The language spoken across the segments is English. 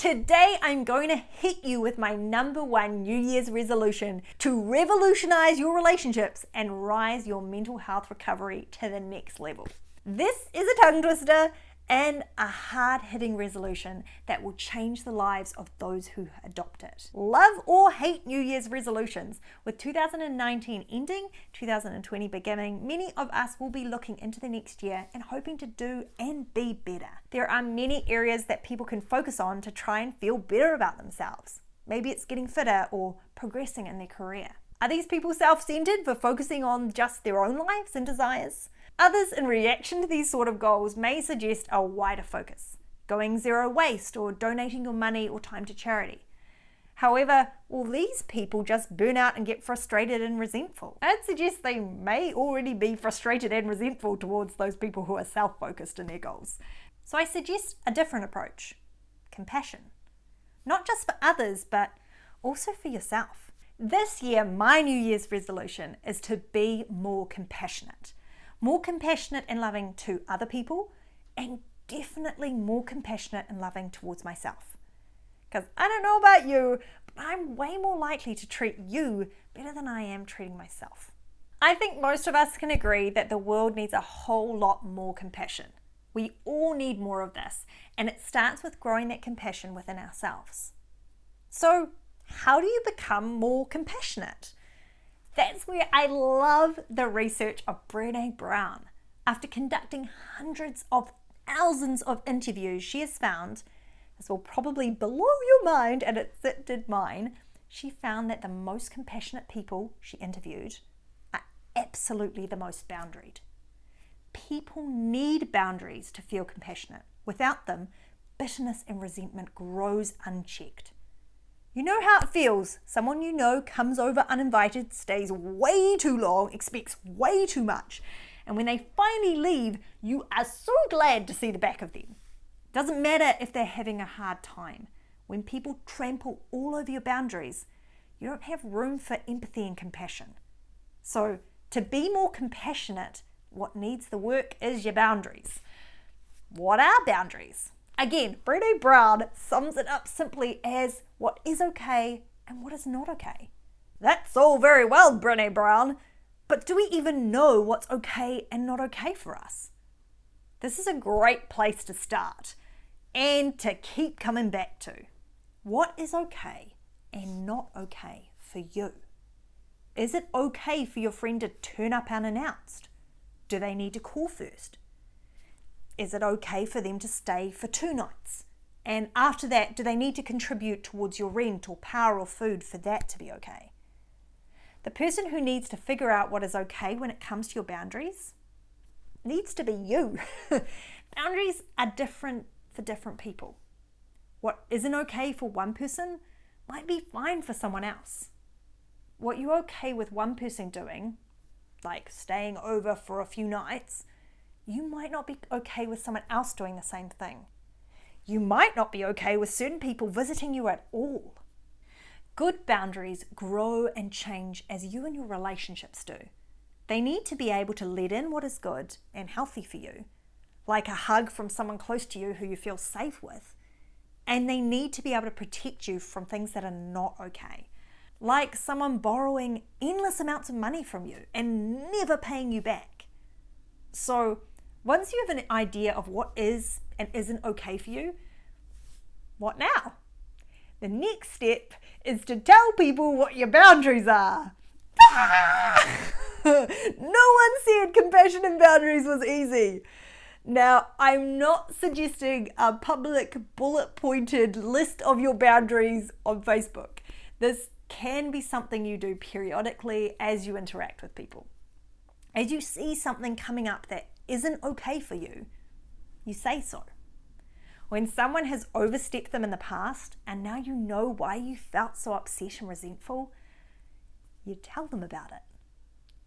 Today, I'm going to hit you with my number one New Year's resolution to revolutionize your relationships and rise your mental health recovery to the next level. This is a tongue twister and a hard-hitting resolution that will change the lives of those who adopt it. Love or hate New Year's resolutions. With 2019 ending, 2020 beginning, many of us will be looking into the next year and hoping to do and be better. There are many areas that people can focus on to try and feel better about themselves. Maybe it's getting fitter or progressing in their career. Are these people self-centered for focusing on just their own lives and desires? Others, in reaction to these sort of goals, may suggest a wider focus, going zero waste or donating your money or time to charity. However, will these people just burn out and get frustrated and resentful? I'd suggest they may already be frustrated and resentful towards those people who are self-focused in their goals. So I suggest a different approach: compassion. Not just for others, but also for yourself. This year, my New Year's resolution is to be more compassionate. More compassionate and loving to other people, and definitely more compassionate and loving towards myself. Because I don't know about you, but I'm way more likely to treat you better than I am treating myself. I think most of us can agree that the world needs a whole lot more compassion. We all need more of this, and it starts with growing that compassion within ourselves. So, how do you become more compassionate? That's where I love the research of Brené Brown. After conducting hundreds of thousands of interviews, she has found, this will probably blow your mind, and it did mine, she found that the most compassionate people she interviewed are absolutely the most boundaried. People need boundaries to feel compassionate. Without them, bitterness and resentment grows unchecked. You know how it feels. Someone you know comes over uninvited, stays way too long, expects way too much, and when they finally leave, you are so glad to see the back of them. Doesn't matter if they're having a hard time. When people trample all over your boundaries, you don't have room for empathy and compassion. So, to be more compassionate, what needs the work is your boundaries. What are boundaries? Again, Brené Brown sums it up simply as what is okay and what is not okay. That's all very well, Brené Brown, but do we even know what's okay and not okay for us? This is a great place to start and to keep coming back to. What is okay and not okay for you? Is it okay for your friend to turn up unannounced? Do they need to call first? Is it okay for them to stay for 2 nights? And after that, do they need to contribute towards your rent or power or food for that to be okay? The person who needs to figure out what is okay when it comes to your boundaries needs to be you. Boundaries are different for different people. What isn't okay for one person might be fine for someone else. What you're okay with one person doing, like staying over for a few nights, you might not be okay with someone else doing the same thing. You might not be okay with certain people visiting you at all. Good boundaries grow and change as you and your relationships do. They need to be able to let in what is good and healthy for you, like a hug from someone close to you who you feel safe with. And they need to be able to protect you from things that are not okay, like someone borrowing endless amounts of money from you and never paying you back. So, once you have an idea of what is and isn't okay for you, what now? The next step is to tell people what your boundaries are. No one said compassion and boundaries was easy. Now, I'm not suggesting a public bullet-pointed list of your boundaries on Facebook. This can be something you do periodically as you interact with people. As you see something coming up that isn't okay for you, you say so. When someone has overstepped them in the past and now you know why you felt so upset and resentful, you tell them about it.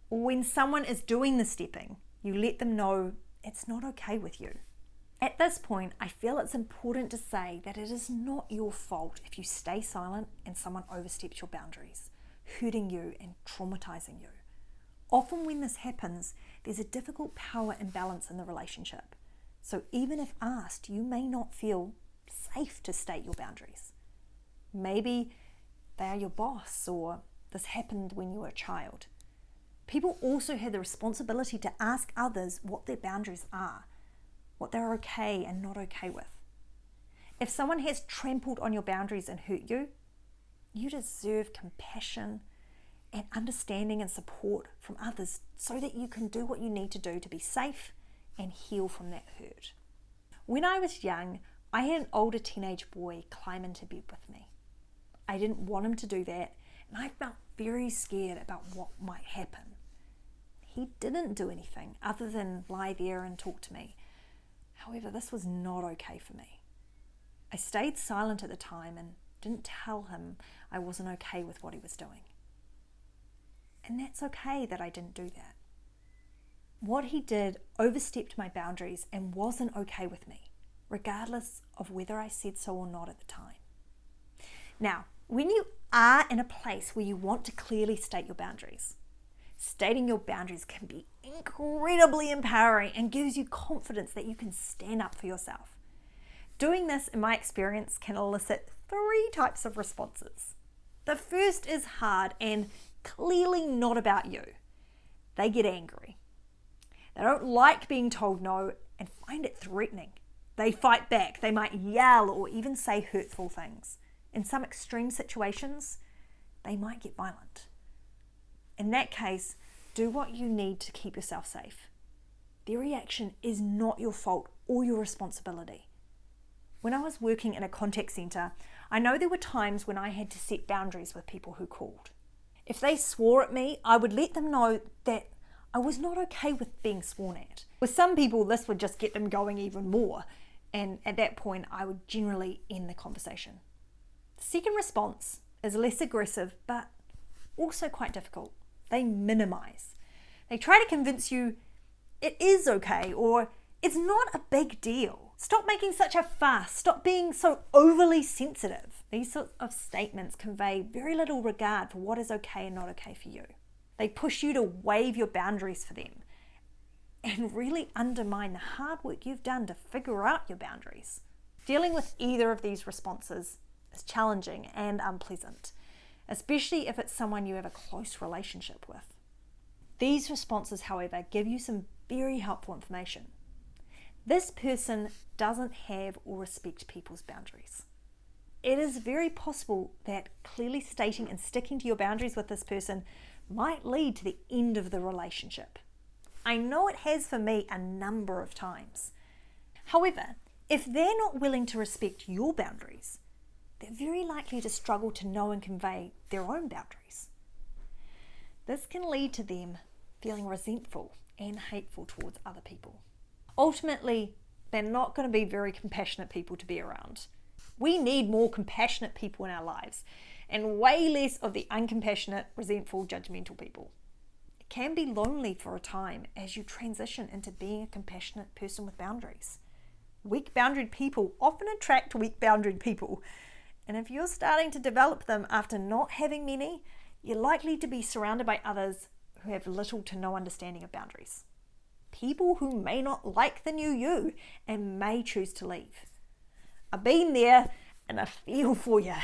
Or when someone is doing the stepping, you let them know it's not okay with you. At this point, I feel it's important to say that it is not your fault if you stay silent and someone oversteps your boundaries, hurting you and traumatizing you. Often when this happens, there's a difficult power imbalance in the relationship. So even if asked, you may not feel safe to state your boundaries. Maybe they are your boss, or this happened when you were a child. People also have the responsibility to ask others what their boundaries are, what they're okay and not okay with. If someone has trampled on your boundaries and hurt you, you deserve compassion and understanding and support from others so that you can do what you need to do to be safe and heal from that hurt. When I was young, I had an older teenage boy climb into bed with me. I didn't want him to do that, and I felt very scared about what might happen. He didn't do anything other than lie there and talk to me. However, this was not okay for me. I stayed silent at the time and didn't tell him I wasn't okay with what he was doing. And that's okay that I didn't do that. What he did overstepped my boundaries and wasn't okay with me, regardless of whether I said so or not at the time. Now, when you are in a place where you want to clearly state your boundaries, stating your boundaries can be incredibly empowering and gives you confidence that you can stand up for yourself. Doing this, in my experience, can elicit 3 types of responses. The first is hard and clearly not about you. They get angry. They don't like being told no and find it threatening. They fight back. They might yell or even say hurtful things. In some extreme situations, they might get violent. In that case, do what you need to keep yourself safe. Their reaction is not your fault or your responsibility. When I was working in a contact centre, I know there were times when I had to set boundaries with people who called. If they swore at me, I would let them know that I was not okay with being sworn at. With some people, this would just get them going even more, and at that point, I would generally end the conversation. The second response is less aggressive, but also quite difficult. They minimize. They try to convince you it is okay or it's not a big deal. Stop making such a fuss. Stop being so overly sensitive. These sorts of statements convey very little regard for what is okay and not okay for you. They push you to waive your boundaries for them and really undermine the hard work you've done to figure out your boundaries. Dealing with either of these responses is challenging and unpleasant, especially if it's someone you have a close relationship with. These responses, however, give you some very helpful information. This person doesn't have or respect people's boundaries. It is very possible that clearly stating and sticking to your boundaries with this person might lead to the end of the relationship. I know it has for me a number of times. However, if they're not willing to respect your boundaries, they're very likely to struggle to know and convey their own boundaries. This can lead to them feeling resentful and hateful towards other people. Ultimately, they're not going to be very compassionate people to be around. We need more compassionate people in our lives and way less of the uncompassionate, resentful, judgmental people. It can be lonely for a time as you transition into being a compassionate person with boundaries. Weak-boundaried people often attract weak-boundaried people. And if you're starting to develop them after not having many, you're likely to be surrounded by others who have little to no understanding of boundaries. People who may not like the new you and may choose to leave. I've been there and I feel for you.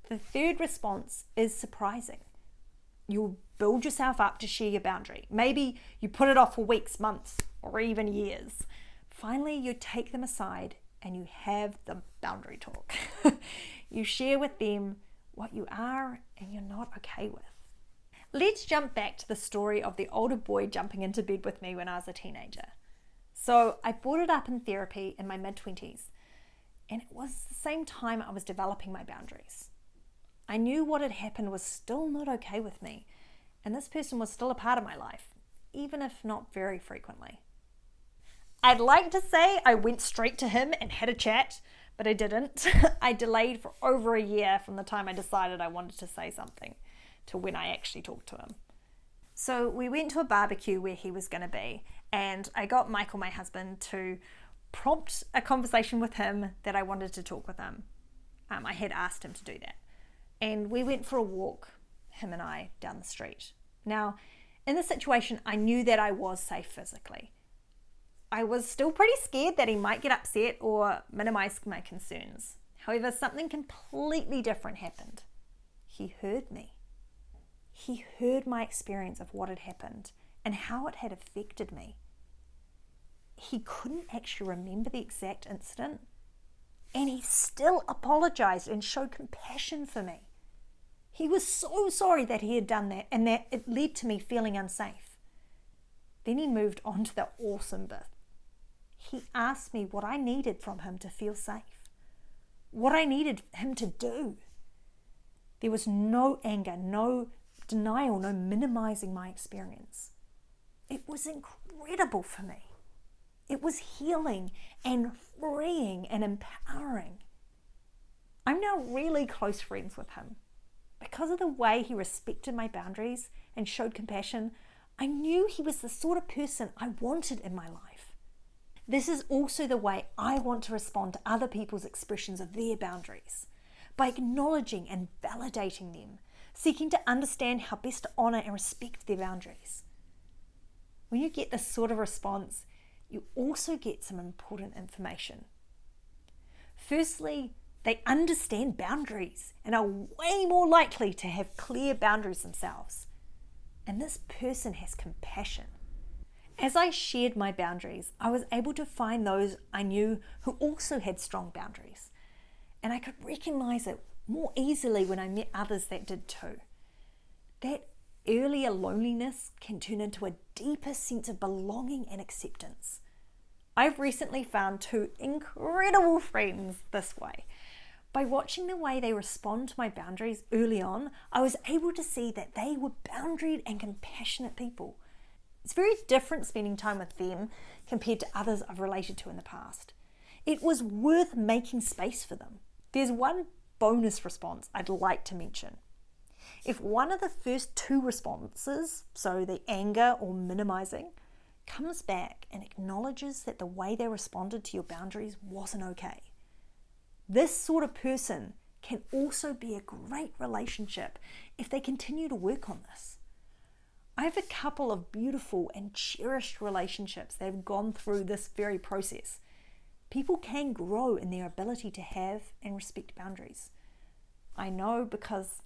The third response is surprising. You'll build yourself up to share your boundary. Maybe you put it off for weeks, months, or even years. Finally, you take them aside and you have the boundary talk. You share with them what you are and you're not okay with. Let's jump back to the story of the older boy jumping into bed with me when I was a teenager. So I brought it up in therapy in my mid-20s, and it was the same time I was developing my boundaries. I knew what had happened was still not okay with me, and this person was still a part of my life, even if not very frequently. I'd like to say I went straight to him and had a chat, but I didn't. I delayed for over a year from the time I decided I wanted to say something to when I actually talked to him. So we went to a barbecue where he was going to be, and I got Michael, my husband, to prompt a conversation with him that I wanted to talk with him. I had asked him to do that. And we went for a walk, him and I, down the street. Now, in this situation, I knew that I was safe physically. I was still pretty scared that he might get upset or minimize my concerns. However, something completely different happened. He heard me. He heard my experience of what had happened and how it had affected me. He couldn't actually remember the exact incident, and he still apologized and showed compassion for me. He was so sorry that he had done that and that it led to me feeling unsafe. Then he moved on to the awesome bit. He asked me what I needed from him to feel safe, what I needed him to do. There was no anger, no denial, no minimizing my experience. It was incredible for me. It was healing and freeing and empowering. I'm now really close friends with him. Because of the way he respected my boundaries and showed compassion, I knew he was the sort of person I wanted in my life. This is also the way I want to respond to other people's expressions of their boundaries, by acknowledging and validating them, seeking to understand how best to honor and respect their boundaries. When you get this sort of response, you also get some important information. Firstly, they understand boundaries and are way more likely to have clear boundaries themselves. And this person has compassion. As I shared my boundaries, I was able to find those I knew who also had strong boundaries. And I could recognize it more easily when I met others that did too. That earlier loneliness can turn into a deeper sense of belonging and acceptance. I've recently found two incredible friends this way. By watching the way they respond to my boundaries early on, I was able to see that they were boundaried and compassionate people. It's very different spending time with them compared to others I've related to in the past. It was worth making space for them. There's one bonus response I'd like to mention. If one of the first two responses, so the anger or minimizing, comes back and acknowledges that the way they responded to your boundaries wasn't okay, this sort of person can also be a great relationship if they continue to work on this. I have a couple of beautiful and cherished relationships that have gone through this very process. People can grow in their ability to have and respect boundaries. I know because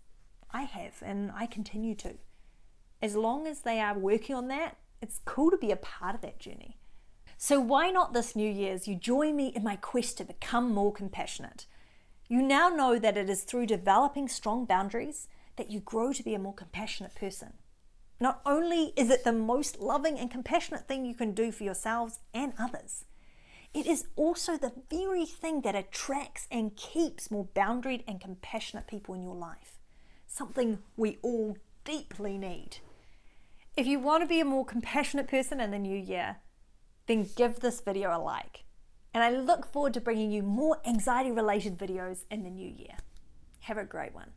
I have, and I continue to. As long as they are working on that, it's cool to be a part of that journey. So why not this New Year's you join me in my quest to become more compassionate? You now know that it is through developing strong boundaries that you grow to be a more compassionate person. Not only is it the most loving and compassionate thing you can do for yourselves and others, it is also the very thing that attracts and keeps more boundaried and compassionate people in your life. Something we all deeply need. If you want to be a more compassionate person in the new year, then give this video a like. And I look forward to bringing you more anxiety-related videos in the new year. Have a great one.